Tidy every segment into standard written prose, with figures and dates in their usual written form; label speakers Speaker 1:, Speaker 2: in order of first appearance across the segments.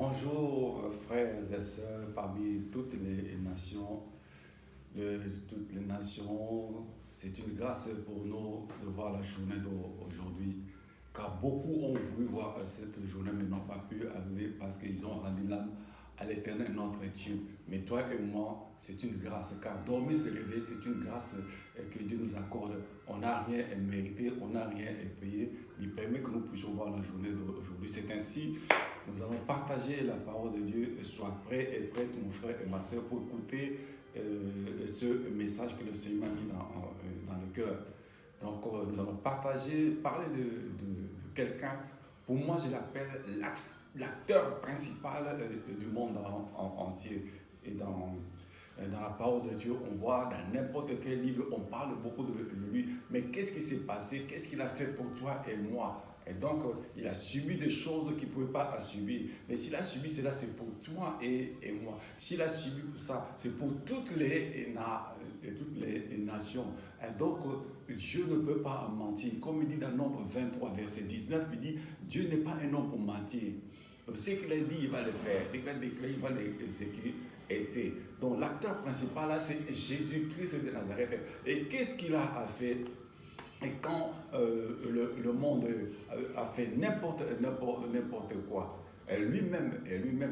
Speaker 1: Bonjour frères et sœurs parmi toutes les nations. Toutes les nations, c'est une grâce pour nous de voir la journée d'aujourd'hui. Car beaucoup ont voulu voir cette journée mais n'ont pas pu arriver parce qu'ils ont rendu l'âme à l'Éternel notre Dieu. Mais toi et moi, c'est une grâce. Car dormir, se réveiller, c'est une grâce que Dieu nous accorde. On n'a rien à mériter, on n'a rien à payer. Il permet que nous puissions voir la journée d'aujourd'hui. C'est ainsi nous allons partager la parole de Dieu. Sois prêt et prête, mon frère et ma soeur, pour écouter ce message que le Seigneur a mis dans le cœur. Donc, nous allons parler de quelqu'un. Pour moi, je l'appelle l'acteur principal du monde entier. Et dans la parole de Dieu, on voit dans n'importe quel livre, on parle beaucoup de lui. Mais qu'est-ce qui s'est passé? Qu'est-ce qu'il a fait pour toi et moi? Et donc, il a subi des choses qu'il ne pouvait pas subir. Mais s'il a subi cela, c'est pour toi et moi. S'il a subi tout ça, c'est pour toutes les nations. Et donc, Dieu ne peut pas mentir. Comme il dit dans Nombre 23, verset 19, il dit, Dieu n'est pas un homme pour mentir. Donc, ce qu'il a dit, il va le faire. Ce qu'il a déclaré, il va l'exécuter. Donc, l'acteur principal, là, c'est Jésus-Christ de Nazareth. Et qu'est-ce qu'il a fait? Et quand le monde a fait n'importe quoi, lui-même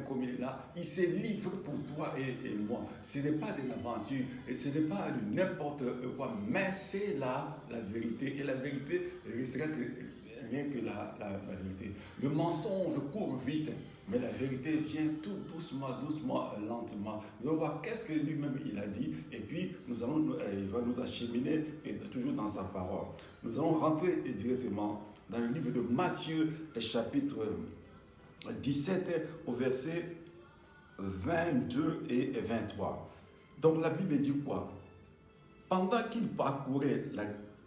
Speaker 1: comme il est là, il s'est livré pour toi et moi. Ce n'est pas des aventures, et ce n'est pas du n'importe quoi, mais c'est la vérité. Et la vérité restera rien que la vérité. Le mensonge court vite, mais la vérité vient tout doucement, lentement. Nous allons voir qu'est-ce que lui-même il a dit, et puis il va nous acheminer et toujours dans sa parole. Nous allons rentrer directement dans le livre de Matthieu, chapitre 17, au verset 22 et 23. Donc la Bible dit quoi? Pendant qu'il parcourait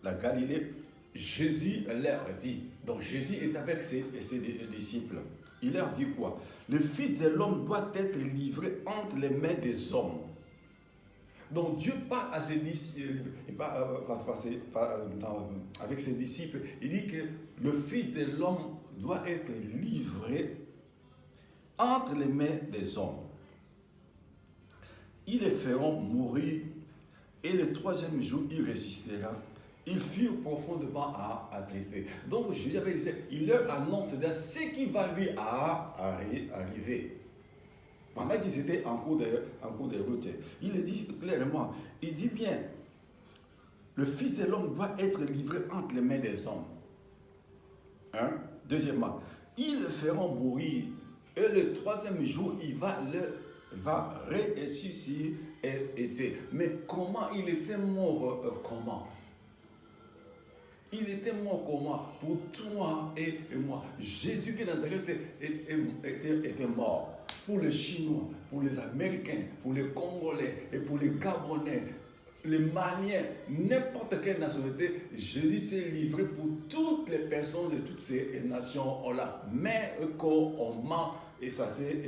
Speaker 1: la Galilée, Jésus leur dit, donc Jésus est avec ses disciples, il leur dit quoi? Le Fils de l'homme doit être livré entre les mains des hommes. Donc Dieu parle à ses disciples, avec ses disciples, il dit que le Fils de l'homme doit être livré entre les mains des hommes. Ils les feront mourir et le troisième jour il ressuscitera. Ils furent profondément attristés. Donc Jésus avait dit, il leur annonce ce qui va lui arriver. Pendant qu'ils étaient en cours de route, il le dit clairement, il dit bien, le Fils de l'homme doit être livré entre les mains des hommes. Deuxièmement, ils le feront mourir et le troisième jour, il va ressusciter. Mais comment il était mort? Comment? Il était mort comment? Pour toi et moi. Jésus de Nazareth était mort. Pour les Chinois, pour les Américains, pour les Congolais et pour les Gabonais, les Maliens, n'importe quelle nationalité, Jésus s'est livré pour toutes les personnes de toutes ces nations. On l'a mais qu'on ment et ça s'est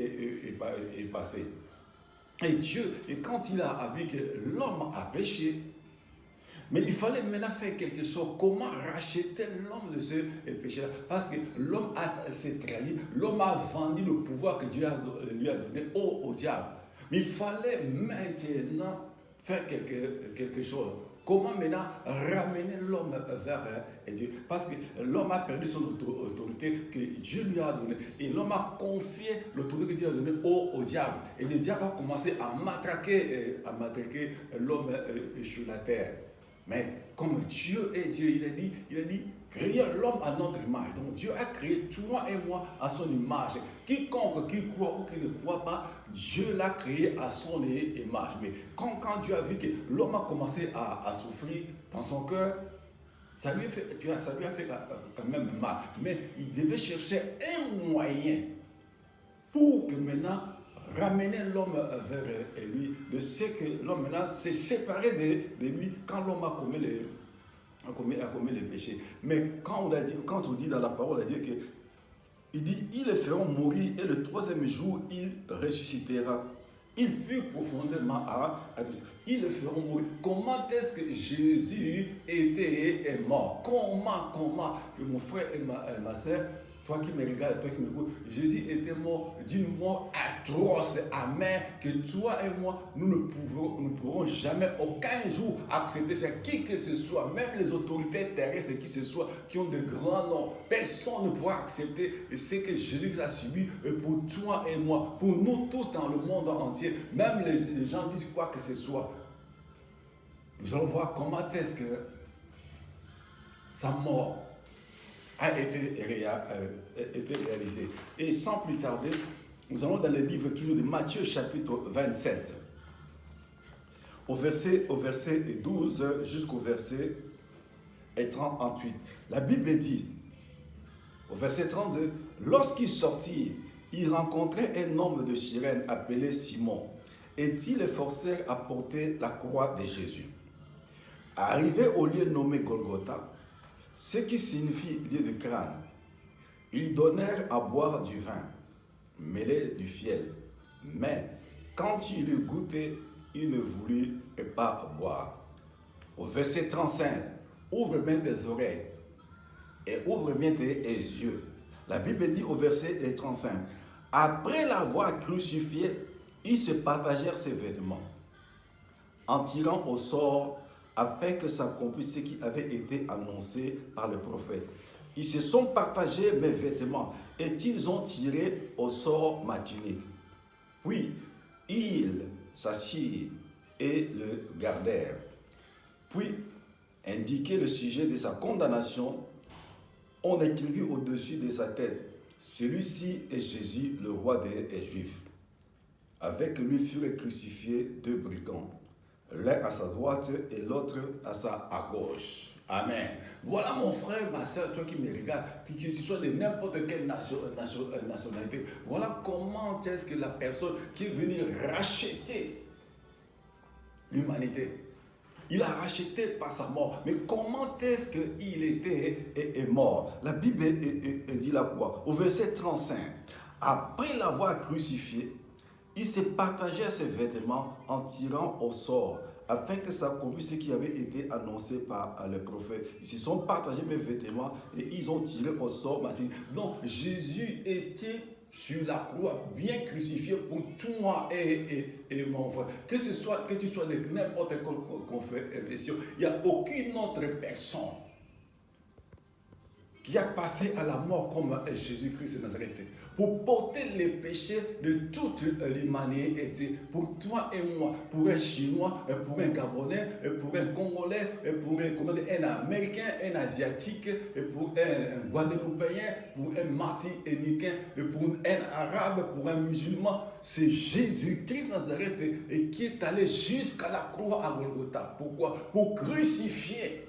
Speaker 1: passé. Et Dieu, et quand il a vu que l'homme a péché, mais il fallait maintenant faire quelque chose. Comment racheter l'homme de ce péché-là? Parce que l'homme s'est trahi, l'homme a vendu le pouvoir que Dieu lui a donné au diable. Mais il fallait maintenant faire quelque chose. Comment maintenant ramener l'homme vers Dieu? Parce que l'homme a perdu son autorité que Dieu lui a donnée. Et l'homme a confié l'autorité que Dieu a donnée au diable. Et le diable a commencé à matraquer l'homme sur la terre. Mais comme Dieu est Dieu, il a dit, créez l'homme à notre image. Donc Dieu a créé toi et moi à son image. Quiconque qui croit ou qui ne croit pas, Dieu l'a créé à son image. Mais quand Dieu a vu que l'homme a commencé à souffrir dans son cœur, ça lui a fait quand même mal. Mais il devait chercher un moyen pour que maintenant ramener l'homme vers lui, de ce que l'homme maintenant s'est séparé de lui quand l'homme a commis les péchés. Mais quand on dit dans la parole, il dit, ils le feront mourir et le troisième jour, il ressuscitera. Il fut profondément attristé. Ils le feront mourir. Comment est-ce que Jésus est mort? Comment, mon frère et ma soeur, toi qui me regardes, toi qui m'écoutes, Jésus était mort d'une mort atroce, amère, que toi et moi, nous ne pourrons jamais, aucun jour, accepter. C'est qui que ce soit, même les autorités terrestres, qui ce soit, qui ont de grands noms, personne ne pourra accepter ce que Jésus a subi pour toi et moi, pour nous tous dans le monde entier. Même les gens disent quoi que ce soit. Nous allons voir comment est-ce que sa mort a été réalisée. Et sans plus tarder, nous allons dans le livre toujours de Matthieu chapitre 27, au verset 12 jusqu'au verset 38. La Bible dit, au verset 32, « Lorsqu'ils sortirent, ils rencontraient un homme de Cyrène appelé Simon, et ils le forcèrent à porter la croix de Jésus. Arrivés au lieu nommé Golgotha, ce qui signifie lieu de crâne, ils donnèrent à boire du vin, mêlé du fiel. Mais quand il eut goûté, il ne voulut pas boire. » Au verset 35, ouvre bien tes oreilles et ouvre bien tes yeux. La Bible dit au verset 35, après l'avoir crucifié, ils se partagèrent ses vêtements, en tirant au sort afin que s'accomplisse ce qui avait été annoncé par le prophète. Ils se sont partagés mes vêtements et ils ont tiré au sort ma tunique. Puis ils s'assirent et le gardèrent. Puis, indiqué le sujet de sa condamnation, on écrivit au-dessus de sa tête, « Celui-ci est Jésus, le roi des Juifs. » Avec lui furent crucifiés deux brigands, l'un à sa droite et l'autre à gauche. Amen. Voilà mon frère, ma soeur, toi qui me regardes, que tu sois de n'importe quelle nationalité. Voilà comment est-ce que la personne qui est venue racheter l'humanité, il a racheté par sa mort. Mais comment est-ce qu'il était mort? La Bible dit là quoi? Au verset 35, après l'avoir crucifié, il se partageait ses vêtements en tirant au sort, afin que s'accomplisse ce qui avait été annoncé par le prophète. Ils se sont partagés mes vêtements et ils ont tiré au sort ma tunique. Donc Jésus était sur la croix, bien crucifié pour toi et mon frère. Que tu sois de n'importe quelle confession, il n'y a aucune autre personne qui a passé à la mort comme Jésus-Christ de Nazareth, pour porter les péchés de toute l'humanité, pour toi et moi, pour un Chinois, pour un Gabonais, pour un Congolais, pour un Américain, un Asiatique, pour un Guadeloupéen, pour un Martiniquais, pour un Arabe, pour un musulman. C'est Jésus-Christ de Nazareth qui est allé jusqu'à la croix à Golgotha. Pourquoi? Pour crucifier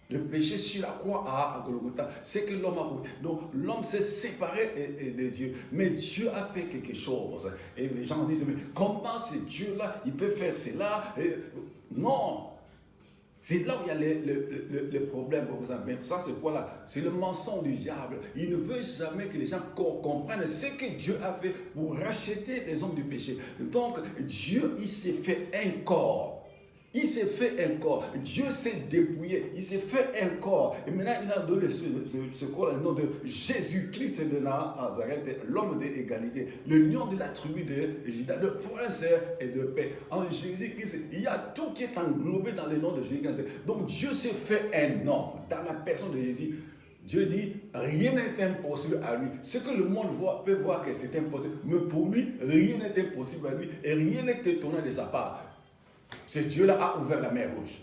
Speaker 1: le péché sur la croix à Golgotha, c'est que l'homme a oublié. Donc l'homme s'est séparé de Dieu. Mais Dieu a fait quelque chose. Et les gens disent, mais comment ce Dieu-là, il peut faire cela? Non. C'est là où il y a les problèmes. Mais ça, c'est quoi là? C'est le mensonge du diable. Il ne veut jamais que les gens comprennent ce que Dieu a fait pour racheter les hommes du péché. Donc Dieu, il s'est fait un corps. Il s'est fait un corps. Dieu s'est dépouillé. Il s'est fait un corps. Et maintenant, il a donné ce corps le nom de Jésus-Christ de Nazareth, l'homme d'égalité, le lion de la tribu de Juda, le prince et de paix. En Jésus-Christ, il y a tout qui est englobé dans le nom de Jésus-Christ. Donc Dieu s'est fait un homme dans la personne de Jésus. Dieu dit, rien n'est impossible à lui. Ce que le monde peut voir que c'est impossible, mais pour lui, rien n'est impossible à lui et rien n'est étonnant de sa part. Ce Dieu-là a ouvert la mer Rouge.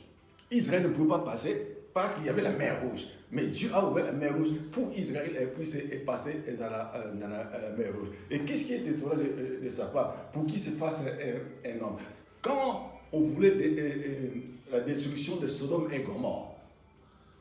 Speaker 1: Israël ne pouvait pas passer parce qu'il y avait la mer Rouge. Mais Dieu a ouvert la mer Rouge pour Israël et puisse passer dans la mer Rouge. Et qu'est-ce qui est étonnant de sa part pour qu'il se fasse un homme? Quand on voulait la destruction de Sodome et Gomorrhe,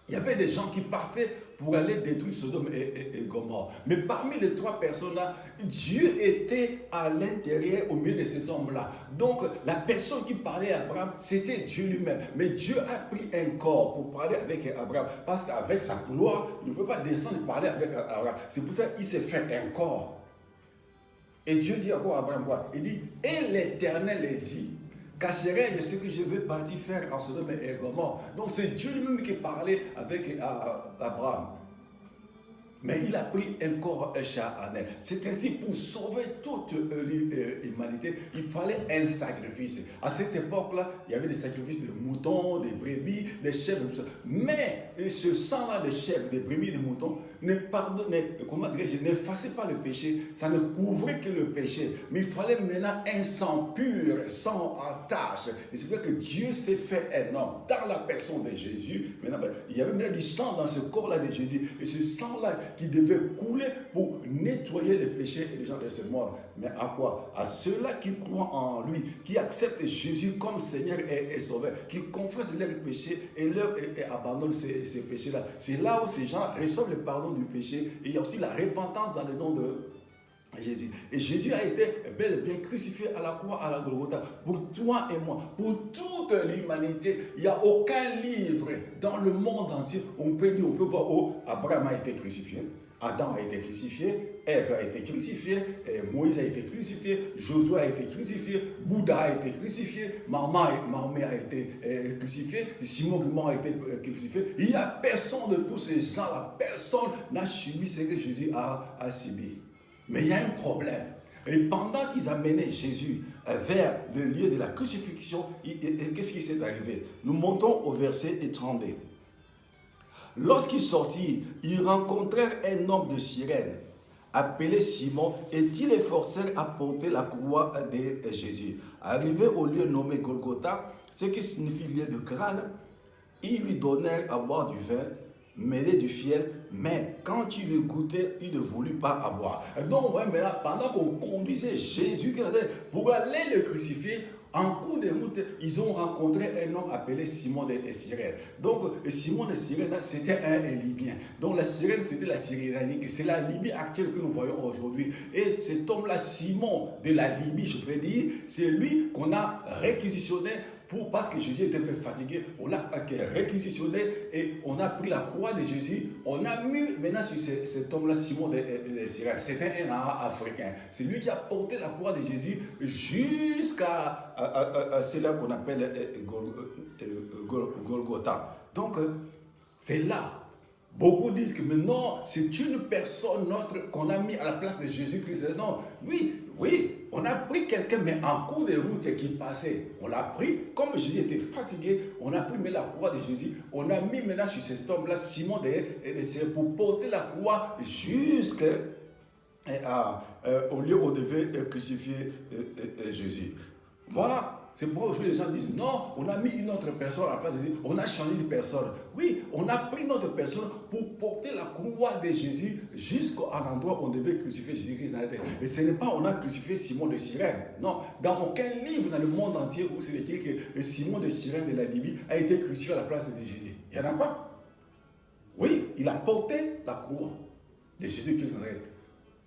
Speaker 1: il y avait des gens qui partaient pour aller détruire Sodome et Gomorrhe. Mais parmi les trois personnes-là, Dieu était à l'intérieur, au milieu de ces hommes-là. Donc, la personne qui parlait à Abraham, c'était Dieu lui-même. Mais Dieu a pris un corps pour parler avec Abraham. Parce qu'avec sa gloire, il ne peut pas descendre et parler avec Abraham. C'est pour ça qu'il s'est fait un corps. Et Dieu dit à quoi Abraham? Il dit, et l'Éternel dit, cacherai de ce que je vais partir faire en Sodome et Gomorrhe. Donc c'est Dieu lui-même qui parlait avec Abraham. Mais il a pris un corps charnel. C'est ainsi pour sauver toute l'humanité, il fallait un sacrifice. À cette époque-là, il y avait des sacrifices de moutons, des brebis, des chèvres, tout ça. Mais ce sang-là des chèvres, des brebis, des moutons, n'effaçait pas le péché. Ça ne couvrait que le péché. Mais il fallait maintenant un sang pur, sans tache. Et c'est vrai que Dieu s'est fait un homme dans la personne de Jésus. Maintenant, il y avait maintenant du sang dans ce corps-là de Jésus. Et ce sang-là qui devait couler pour nettoyer les péchés et les gens de ce monde. Mais à quoi? À ceux-là qui croient en lui, qui acceptent Jésus comme Seigneur et Sauveur, qui confessent leurs péchés et abandonnent ces péchés-là. C'est là où ces gens reçoivent le pardon du péché. Et il y a aussi la repentance dans le nom de Jésus. Et Jésus a été bel et bien crucifié à la croix, à la Golgotha, pour toi et moi, pour toute l'humanité. Il n'y a aucun livre dans le monde entier où on peut voir où Abraham a été crucifié, Adam a été crucifié, Ève a été crucifiée, Moïse a été crucifié, Josué a été crucifié, Bouddha a été crucifié, Mahomet a été crucifié, Simon Guimond a été crucifié. Il n'y a personne de tous ces gens-là, personne n'a subi ce que Jésus a subi. Mais il y a un problème. Et pendant qu'ils amenaient Jésus vers le lieu de la crucifixion, qu'est-ce qui s'est arrivé? Nous montons au verset 32. Lorsqu'ils sortirent, ils rencontrèrent un homme de Cyrène, appelé Simon, et ils les forcèrent à porter la croix de Jésus. Arrivés au lieu nommé Golgotha, ce qui signifie lieu de crâne, ils lui donnèrent à boire du vin mêlé du fiel, mais quand il le goûtait, il ne voulut pas à boire. Donc, maintenant, pendant qu'on conduisait Jésus pour aller le crucifier, en cours de route, ils ont rencontré un homme appelé Simon de Cyrène. Donc, Simon de Cyrène, c'était un Libyen. Donc, la Cyrène, c'était la Cyrénaïque. C'est la Libye actuelle que nous voyons aujourd'hui. Et cet homme-là, Simon de la Libye, je peux dire, c'est lui qu'on a réquisitionné parce que Jésus était un peu fatigué. On l'a réquisitionné et on a pris la croix de Jésus. On a mis maintenant sur cet homme-là, Simon de Cyrène. C'était un Africain. C'est lui qui a porté la croix de Jésus jusqu'à celle-là qu'on appelle Golgotha. Donc, c'est là. Beaucoup disent que mais non, c'est une personne notre qu'on a mis à la place de Jésus-Christ. Non, oui, on a pris quelqu'un, mais en cours de route qui passait. On l'a pris, comme Jésus était fatigué, on a pris la croix de Jésus, on a mis maintenant sur cet homme-là, Simon de Cyrène, pour porter la croix jusqu'au lieu où on devait crucifier Jésus. Voilà. C'est pourquoi aujourd'hui les gens disent non, on a mis une autre personne à la place de Jésus, on a changé de personne. Oui, on a pris notre personne pour porter la croix de Jésus jusqu'à l'endroit où on devait crucifier Jésus-Christ dans la terre. Et ce n'est pas on a crucifié Simon de Cyrène. Non, dans aucun livre dans le monde entier où c'est écrit que Simon de Cyrène de la Libye a été crucifié à la place de Jésus. Il n'y en a pas. Oui, il a porté la croix de Jésus-Christ dans la terre.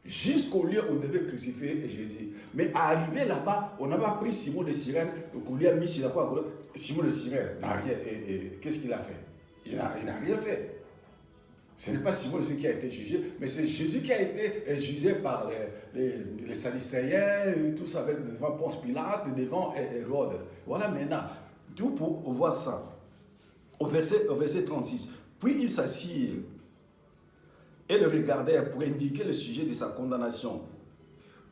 Speaker 1: Jusqu'au lieu où on devait crucifier Jésus. Mais à arriver là-bas, on n'a pas pris Simon de Cyrène, qu'on lui a mis sur la croix. Simon de Cyrène n'a rien. Qu'est-ce qu'il a fait? Il n'a rien fait. Ce n'est pas Simon de Cyrène qui a été jugé, mais c'est Jésus qui a été jugé par les Sadducéens, tout ça, devant Ponce Pilate, devant Hérode. Voilà maintenant. Tout pour voir ça. Au verset 36. Puis il s'assied et le regardèrent pour indiquer le sujet de sa condamnation.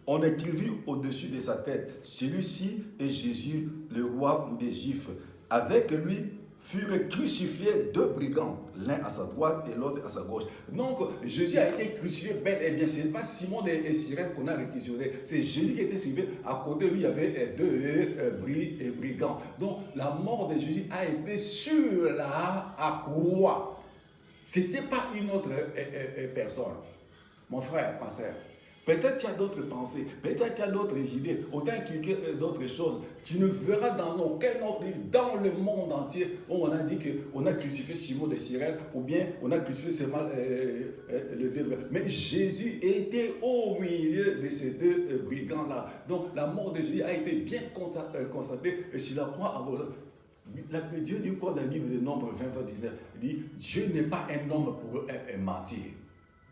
Speaker 1: On écrivit au-dessus de sa tête, celui-ci est Jésus, le roi des Juifs. Avec lui furent crucifiés deux brigands, l'un à sa droite et l'autre à sa gauche. Donc Jésus a été crucifié bel et bien. Ce n'est pas Simon de Cyrène qu'on a réquisitionné, c'est Jésus qui a été crucifié. À côté de lui, il y avait deux brigands. Donc la mort de Jésus a été sur la croix. Ce n'était pas une autre personne. Mon frère, ma soeur, peut-être tu as d'autres pensées, peut-être tu as d'autres idées, autant qu'il d'autres choses. Tu ne verras dans aucun autre livre, dans le monde entier, où on a dit qu'on a crucifié Simon de Cyrène, ou bien on a crucifié seulement le deux. Mais Jésus était au milieu de ces deux brigands-là. Donc la mort de Jésus a été bien constatée sur la croix. Dieu dit quoi dans le livre de Nombres 20-19? Il dit, Dieu n'est pas un homme pour mentir.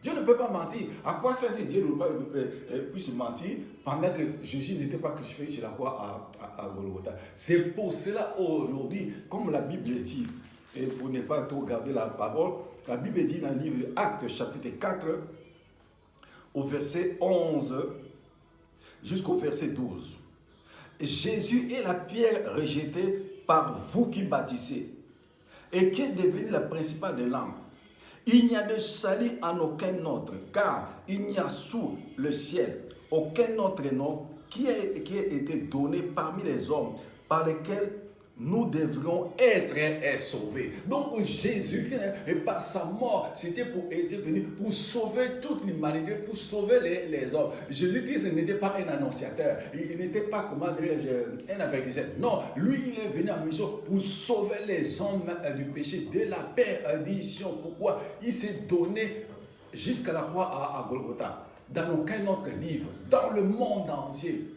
Speaker 1: Dieu ne peut pas mentir. À quoi ça c'est Dieu ne puisse mentir pendant que Jésus n'était pas crucifié sur la croix à Golgotha? C'est pour cela aujourd'hui, comme la Bible dit, et pour ne pas trop garder la parole, la Bible dit dans le livre Actes, chapitre 4, au verset 11 jusqu'au verset 12. Jésus est la pierre rejetée par vous qui bâtissez et qui est devenue la principale des langues. Il n'y a de salut en aucun autre, car il n'y a sous le ciel aucun autre nom qui a été donné parmi les hommes par lesquels nous devrions être sauvés. Donc Jésus, et par sa mort, était venu pour sauver toute l'humanité, pour sauver les hommes. Jésus-Christ n'était pas un annonciateur, il n'était pas, comment dirais-je, un avertisseur. Non, lui, il est venu en mission pour sauver les hommes du péché, de la perdition. Pourquoi? Il s'est donné jusqu'à la croix à Golgotha. Dans aucun autre livre, dans le monde entier,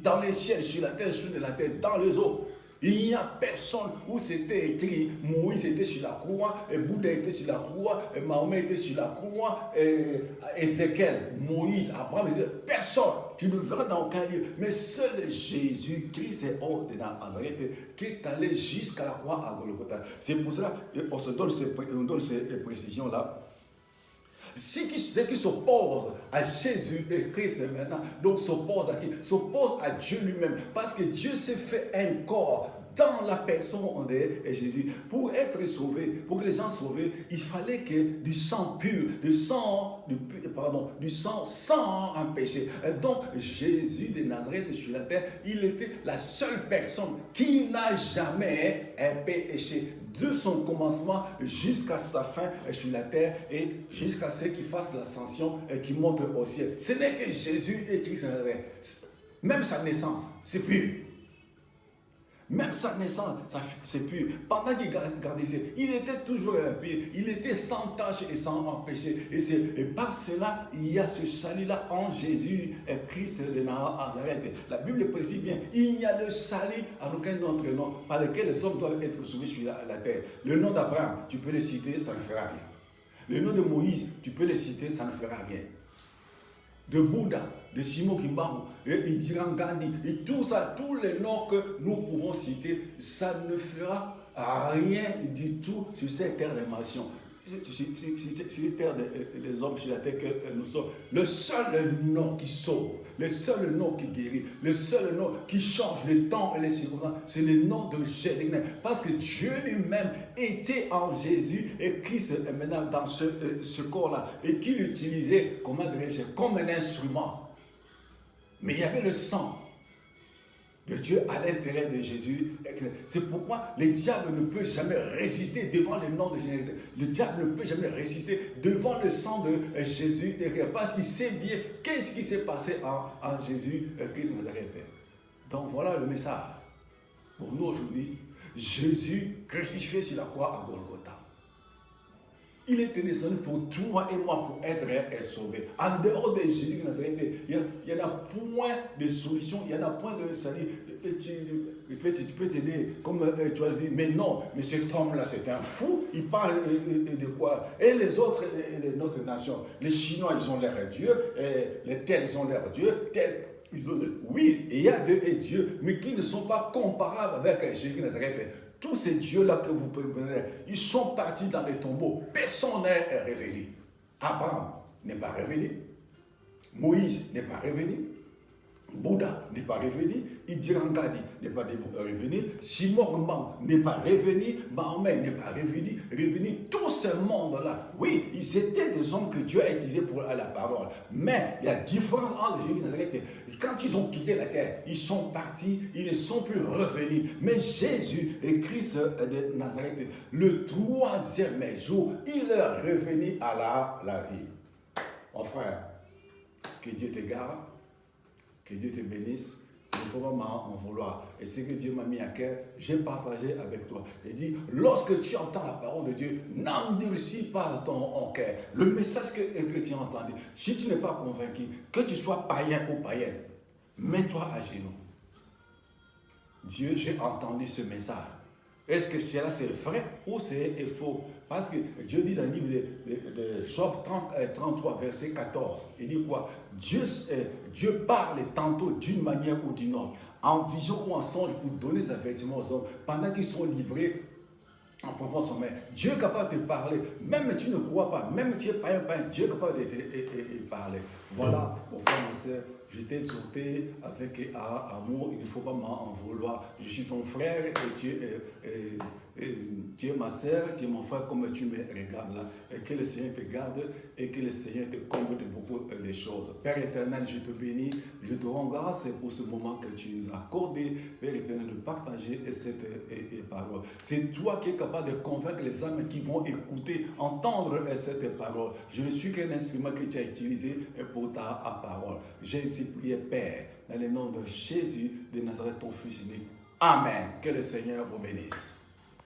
Speaker 1: dans les ciels, sur la terre, sur la terre, dans les eaux, il n'y a personne où c'était écrit. Moïse était sur la croix, et Bouddha était sur la croix, et Mahomet était sur la croix, et Ézéchiel, Moïse, Abraham, personne. Tu ne verras dans aucun livre. Mais seul Jésus-Christ est hors de Nazareth qui est allé jusqu'à la croix à Golgotha. C'est pour cela qu'on se donne ces précisions-là. Ceux qui s'opposent à Jésus et Christ maintenant, donc s'opposent à qui? S'opposent à Dieu lui-même. Parce que Dieu s'est fait un corps dans la personne de Jésus. Pour être sauvé, pour que les gens soient sauvés, il fallait que du sang pur, du sang sans un péché. Et donc Jésus de Nazareth sur la terre, il était la seule personne qui n'a jamais péché. De son commencement jusqu'à sa fin sur la terre et jusqu'à ce qu'il fasse l'ascension et qu'il monte au ciel. Ce n'est que Jésus et Christ. Même sa naissance, c'est pur. Même sa naissance, c'est pur. Pendant qu'il gardait, il était toujours pur. Il était sans tache et sans péché. Et par cela, il y a ce salut-là en Jésus et Christ de Nazareth. La Bible précise bien, il n'y a de salut en aucun autre nom par lequel les hommes doivent être sauvés sur la terre. Le nom d'Abraham, tu peux le citer, ça ne fera rien. Le nom de Moïse, tu peux le citer, ça ne fera rien. De Bouddha, de Simon Kimbamu, et Indiran Gandhi, et tout ça, tous les noms que nous pouvons citer, ça ne fera rien du tout sur cette terre des nations, sur les terres des hommes, sur la terre que nous sommes. Le seul nom qui sauve, le seul nom qui guérit, le seul nom qui change les temps et les circonstances, c'est le nom de Jésus. Parce que Dieu lui-même était en Jésus et Christ est maintenant dans ce corps-là et qu'il utilisait comme un instrument. Mais il y avait le sang de Dieu à l'intérieur de Jésus. C'est pourquoi le diable ne peut jamais résister devant le nom de Jésus. Le diable ne peut jamais résister devant le sang de Jésus, parce qu'il sait bien qu'est-ce qui s'est passé en Jésus Christ Nazareth. Donc voilà le message pour nous aujourd'hui. Jésus crucifié sur la croix à Golgotha. Il était descendu pour toi et moi pour être sauvé. En dehors de Jésus de Nazareth, il n'y en a point de solution, il n'y en a point de salut. Tu peux t'aider, comme tu as dit, mais non, mais cet homme-là, c'est un fou. Il parle de quoi? Et les autres, notre nation, les Chinois, ils ont l'air Dieu, les tels, ils ont l'air Dieu, tels. Oui, il y a des dieux, mais qui ne sont pas comparables avec Jésus de Nazareth. Tous ces dieux-là que vous pouvez connaître, ils sont partis dans les tombeaux. Personne n'est révélé. Abraham n'est pas révélé. Moïse n'est pas révélé. Bouddha n'est pas revenu, Indiran Gandhi n'est pas revenu, Simon Kimbamu n'est pas revenu, Mahomet n'est pas revenu, tout ce monde-là. Oui, ils étaient des hommes que Dieu a utilisés pour la parole. Mais il y a différence entre Jésus et Nazareth. Quand ils ont quitté la terre, ils sont partis, ils ne sont plus revenus. Mais Jésus et Christ de Nazareth, le troisième jour, il est revenu à la vie. Mon frère, que Dieu te garde. Que Dieu te bénisse. Il ne faut pas m'en vouloir. Et ce que Dieu m'a mis à cœur, j'ai partagé avec toi. Il dit, lorsque tu entends la parole de Dieu, n'endurcis pas ton cœur. Le message que tu as entendu, si tu n'es pas convaincu, que tu sois païen ou païenne, mets-toi à genoux. Dieu, j'ai entendu ce message. Est-ce que cela c'est vrai ou c'est faux? Parce que Dieu dit dans le livre de Job 33, verset 14, il dit quoi? Dieu parle tantôt d'une manière ou d'une autre, en vision ou en songe pour donner des avertissements aux hommes, pendant qu'ils sont livrés en profond sommeil. Dieu est capable de te parler. Même tu ne crois pas, même tu n'es pas un pain, Dieu est capable de te parler. Voilà, mon frère, ma soeur, je t'ai exhorté avec amour, il ne faut pas m'en vouloir. Je suis ton frère et tu es ma soeur, tu es mon frère, comme tu me regardes là. Et que le Seigneur te garde et que le Seigneur te comble de beaucoup de choses. Père éternel, je te bénis, je te rends grâce pour ce moment que tu nous as accordé, Père éternel, de partager cette parole. C'est toi qui es capable de convaincre les âmes qui vont écouter, entendre cette parole. Je ne suis qu'un instrument que tu as utilisé pour ta parole. J'ai ainsi prié, Père, dans le nom de Jésus de Nazareth, ton Fils unique. Amen. Que le Seigneur vous bénisse.